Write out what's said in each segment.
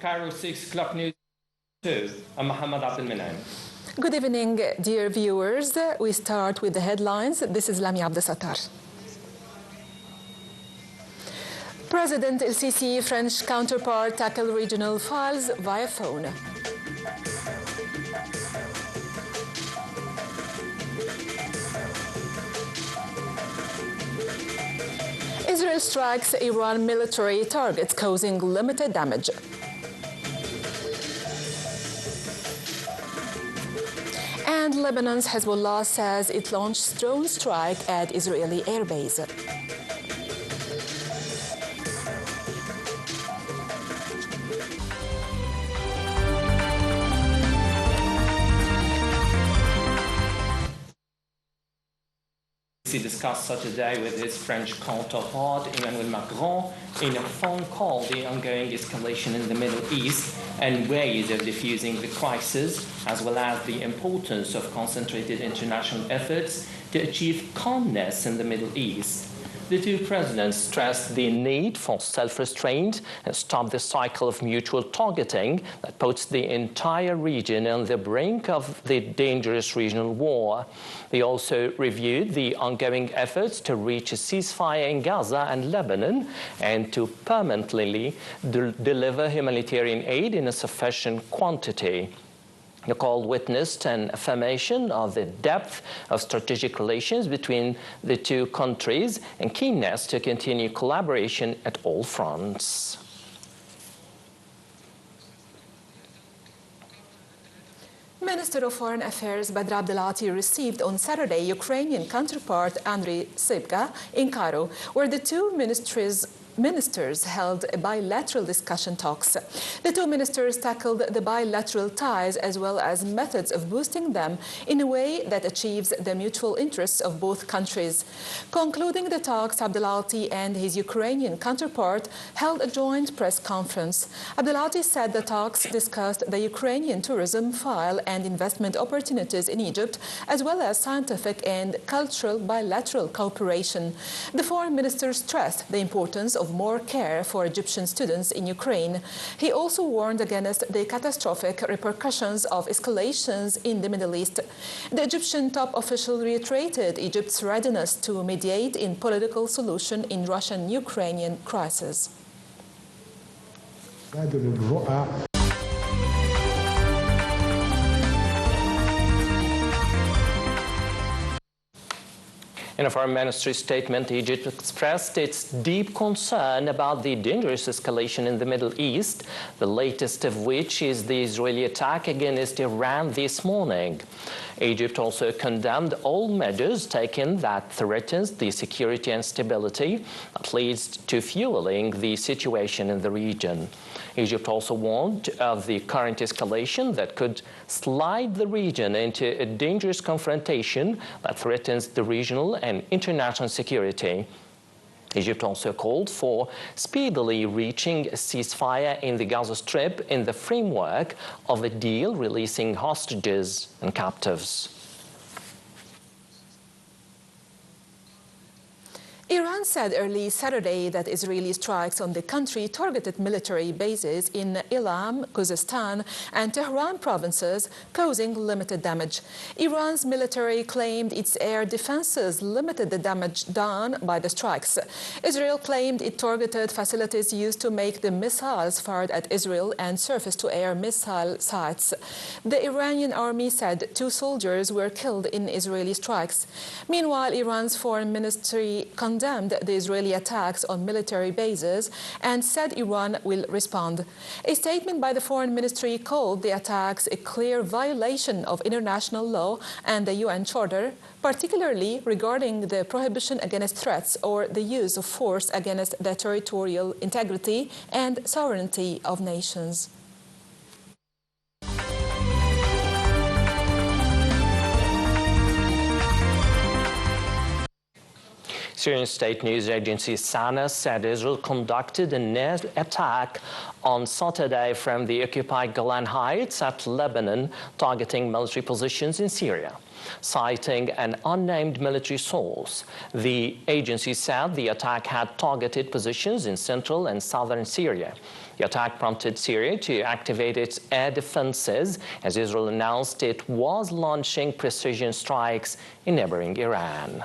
Cairo 6 O'clock News. I'm Mohammed Abdelmenem. Good evening, dear viewers. We start with the headlines. This is Lami Abdesattar. President El-Sisi French counterpart tackle regional files via phone. Israel strikes Iran military targets, causing limited damage. And Lebanon's Hezbollah says it launched drone strike at Israeli airbase. He discussed Saturday with his French counterpart Emmanuel Macron in a phone call the ongoing escalation in the Middle East and ways of diffusing the crisis, as well as the importance of concentrated international efforts to achieve calmness in the Middle East. The two presidents stressed the need for self-restraint and stop the cycle of mutual targeting that puts the entire region on the brink of the dangerous regional war. They also reviewed the ongoing efforts to reach a ceasefire in Gaza and Lebanon and to permanently deliver humanitarian aid in a sufficient quantity. The call witnessed an affirmation of the depth of strategic relations between the two countries and keenness to continue collaboration at all fronts. Minister of Foreign Affairs Badr Abdelati received on Saturday Ukrainian counterpart Andriy Sybiha in Cairo, where the two ministers held bilateral discussion talks. The two ministers tackled the bilateral ties as well as methods of boosting them in a way that achieves the mutual interests of both countries. Concluding the talks, Abdelati and his Ukrainian counterpart held a joint press conference. Abdelati said the talks discussed the Ukrainian tourism file and investment opportunities in Egypt, as well as scientific and cultural bilateral cooperation. The foreign minister stressed the importance of more care for Egyptian students in Ukraine. He also warned against the catastrophic repercussions of escalations in the Middle East. The Egyptian top official reiterated Egypt's readiness to mediate in political solution in Russian-Ukrainian crisis. In a Foreign Ministry statement, Egypt expressed its deep concern about the dangerous escalation in the Middle East, the latest of which is the Israeli attack against Iran this morning. Egypt also condemned all measures taken that threatens the security and stability that leads to fueling the situation in the region. Egypt also warned of the current escalation that could slide the region into a dangerous confrontation that threatens the regional and international security. Egypt also called for speedily reaching a ceasefire in the Gaza Strip in the framework of a deal releasing hostages and captives. Iran said early Saturday that Israeli strikes on the country targeted military bases in Ilam, Khuzestan, and Tehran provinces, causing limited damage. Iran's military claimed its air defenses limited the damage done by the strikes. Israel claimed it targeted facilities used to make the missiles fired at Israel and surface-to-air missile sites. The Iranian army said 2 soldiers were killed in Israeli strikes. Meanwhile, Iran's foreign ministry condemned the Israeli attacks on military bases and said Iran will respond. A statement by the foreign ministry called the attacks a clear violation of international law and the UN Charter, particularly regarding the prohibition against threats or the use of force against the territorial integrity and sovereignty of nations. Syrian state news agency SANA said Israel conducted an air attack on Saturday from the occupied Golan Heights at Lebanon, targeting military positions in Syria. Citing an unnamed military source, the agency said the attack had targeted positions in central and southern Syria. The attack prompted Syria to activate its air defenses as Israel announced it was launching precision strikes in neighboring Iran.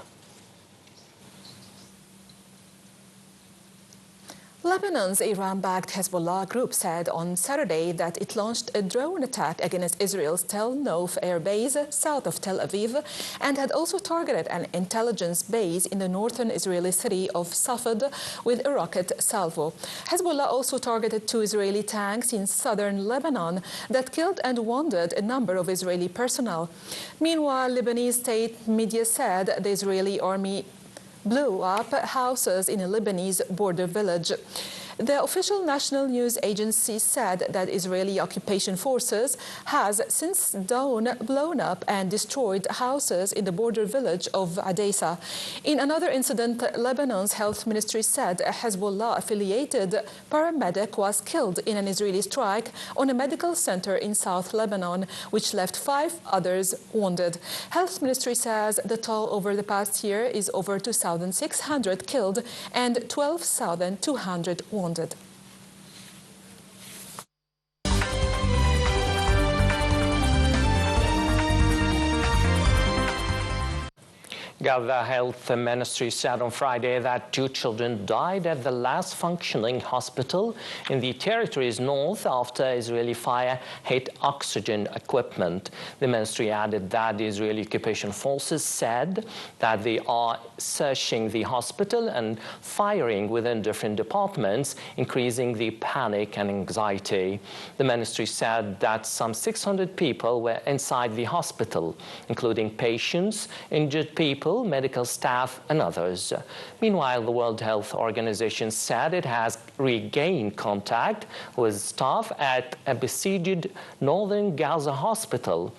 Lebanon's Iran-backed Hezbollah group said on Saturday that it launched a drone attack against Israel's Tel Nof air base south of Tel Aviv and had also targeted an intelligence base in the northern Israeli city of Safed with a rocket salvo. Hezbollah also targeted 2 Israeli tanks in southern Lebanon that killed and wounded a number of Israeli personnel. Meanwhile, Lebanese state media said the Israeli army blew up houses in a Lebanese border village. The official national news agency said that Israeli occupation forces has since dawn blown up and destroyed houses in the border village of Adesa. In another incident, Lebanon's health ministry said a Hezbollah-affiliated paramedic was killed in an Israeli strike on a medical center in South Lebanon, which left 5 others wounded. Health ministry says the toll over the past year is over 2,600 killed and 12,200 wounded. The health ministry said on Friday that 2 children died at the last functioning hospital in the territory's north after Israeli fire hit oxygen equipment. The ministry added that the Israeli occupation forces said that they are searching the hospital and firing within different departments, increasing the panic and anxiety. The ministry said that some 600 people were inside the hospital, including patients, injured people, medical staff and others. Meanwhile, the World Health Organization said it has regained contact with staff at a besieged northern Gaza hospital,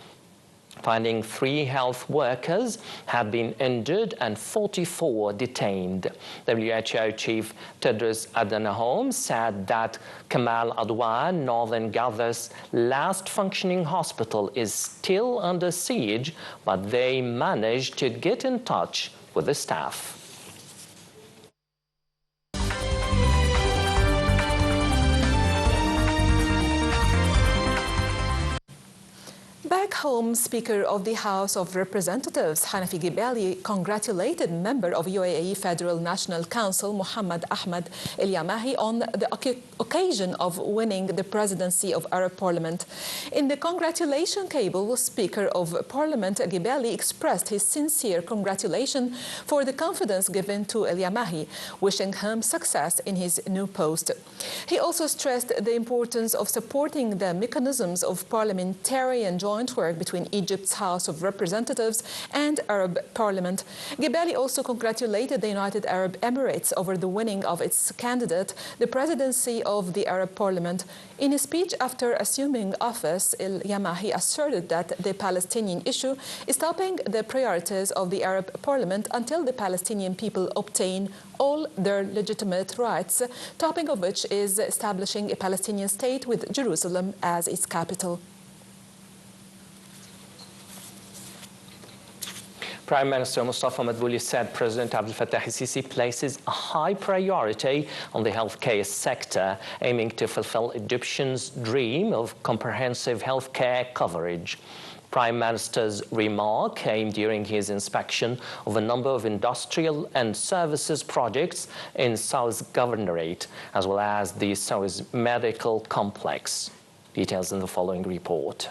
finding 3 health workers have been injured and 44 detained. WHO Chief Tedros Adhanom said that Kamal Adwan, northern Gaza's last functioning hospital, is still under siege, but they managed to get in touch with the staff. Back home, Speaker of the House of Representatives Hanafi Gibali congratulated member of UAE Federal National Council Mohammed Ahmed El Yamahi on the occasion of winning the presidency of Arab Parliament. In the congratulation cable, Speaker of Parliament Gibali expressed his sincere congratulations for the confidence given to El Yamahi, wishing him success in his new post. He also stressed the importance of supporting the mechanisms of parliamentarian joint work between Egypt's House of Representatives and Arab Parliament. Gibali also congratulated the United Arab Emirates over the winning of its candidate, the presidency of the Arab Parliament. In a speech after assuming office, El Yamahi asserted that the Palestinian issue is topping the priorities of the Arab Parliament until the Palestinian people obtain all their legitimate rights, topping of which is establishing a Palestinian state with Jerusalem as its capital. Prime Minister Mustafa Madbouli said President Abdel Fattah el-Sisi places a high priority on the healthcare sector, aiming to fulfill Egyptians' dream of comprehensive healthcare coverage. Prime Minister's remark came during his inspection of a number of industrial and services projects in South Governorate, as well as the South Medical Complex. Details in the following report.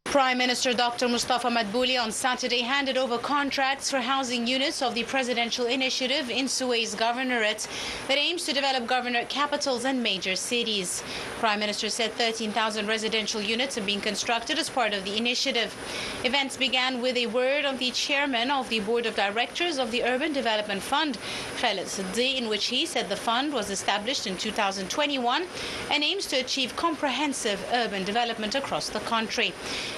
Prime Minister Dr. Mustafa Madbouli on Saturday handed over contracts for housing units of the presidential initiative in Suez Governorate that aims to develop governorate capitals and major cities. Prime Minister said 13,000 residential units are being constructed as part of the initiative. Events began with a word of the chairman of the board of directors of the Urban Development Fund, Khaled Siddi, in which he said the fund was established in 2021 and aims to achieve comprehensive urban development across the country.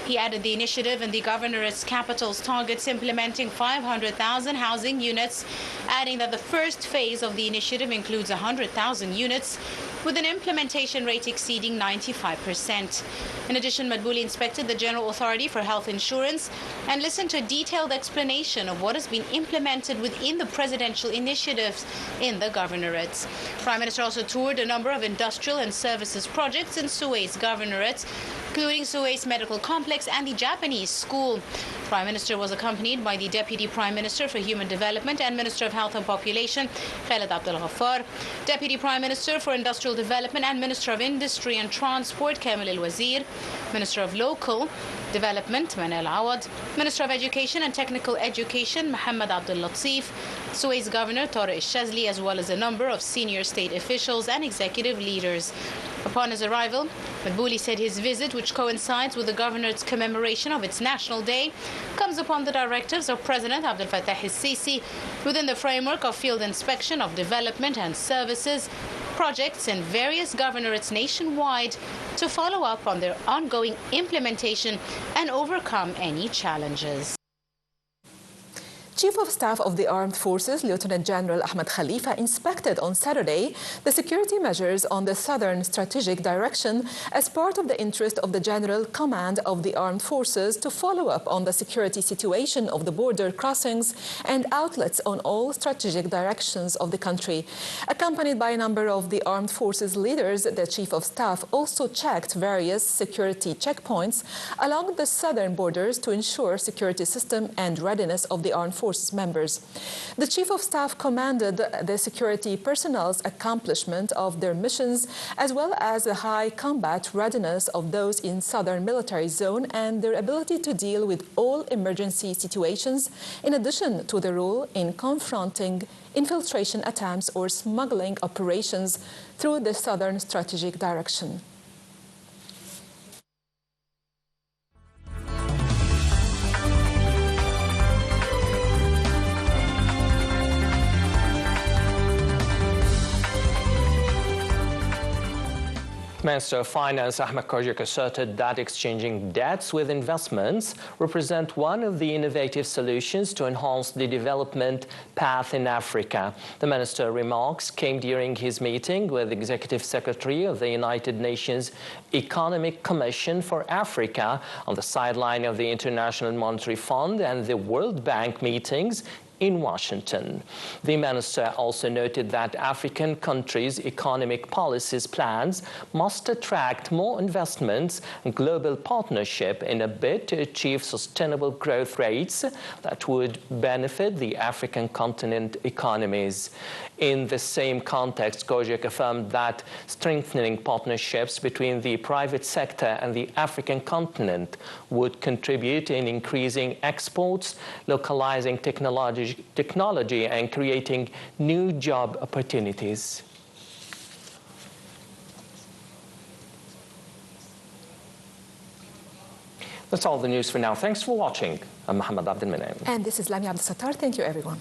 He added the initiative in the governorate's capital's targets implementing 500,000 housing units, adding that the first phase of the initiative includes 100,000 units, with an implementation rate exceeding 95%. In addition, Madbouli inspected the General Authority for Health Insurance and listened to a detailed explanation of what has been implemented within the presidential initiatives in the governorate. Prime Minister also toured a number of industrial and services projects in Suez Governorate, including Suez Medical Complex and the Japanese School. Prime Minister was accompanied by the Deputy Prime Minister for Human Development and Minister of Health and Population, Khaled Abdel Ghaffar, Deputy Prime Minister for Industrial Development and Minister of Industry and Transport, Kamil El-Wazir, Minister of Local Development, Manal Awad, Minister of Education and Technical Education, Mohammed Abdul Latif, Suez Governor Tariq Shazli, as well as a number of senior state officials and executive leaders. Upon his arrival, Madbouli said his visit, which coincides with the governorate's commemoration of its National Day, comes upon the directives of President Abdel Fattah el-Sisi within the framework of field inspection of development and services projects in various governorates nationwide to follow up on their ongoing implementation and overcome any challenges. Chief of Staff of the Armed Forces, Lieutenant General Ahmed Khalifa, inspected on Saturday the security measures on the southern strategic direction as part of the interest of the General Command of the Armed Forces to follow up on the security situation of the border crossings and outlets on all strategic directions of the country. Accompanied by a number of the Armed Forces leaders, the Chief of Staff also checked various security checkpoints along the southern borders to ensure security system and readiness of the Armed Forces members. The Chief of Staff commended the security personnel's accomplishment of their missions, as well as the high combat readiness of those in Southern Military Zone and their ability to deal with all emergency situations, in addition to the role in confronting infiltration attempts or smuggling operations through the Southern Strategic Direction. Minister of Finance Ahmed Kojak asserted that exchanging debts with investments represent one of the innovative solutions to enhance the development path in Africa. The minister's remarks came during his meeting with Executive Secretary of the United Nations Economic Commission for Africa on the sideline of the International Monetary Fund and the World Bank meetings in Washington. The minister also noted that African countries' economic policies plans must attract more investments and global partnership in a bid to achieve sustainable growth rates that would benefit the African continent economies. In the same context, Kojak affirmed that strengthening partnerships between the private sector and the African continent would contribute in increasing exports, localizing technology and creating new job opportunities. That's all the news for now. Thanks for watching. I'm Mohammed Abdel Menem. And this is Lamia Abdel Sattar. Thank you, everyone.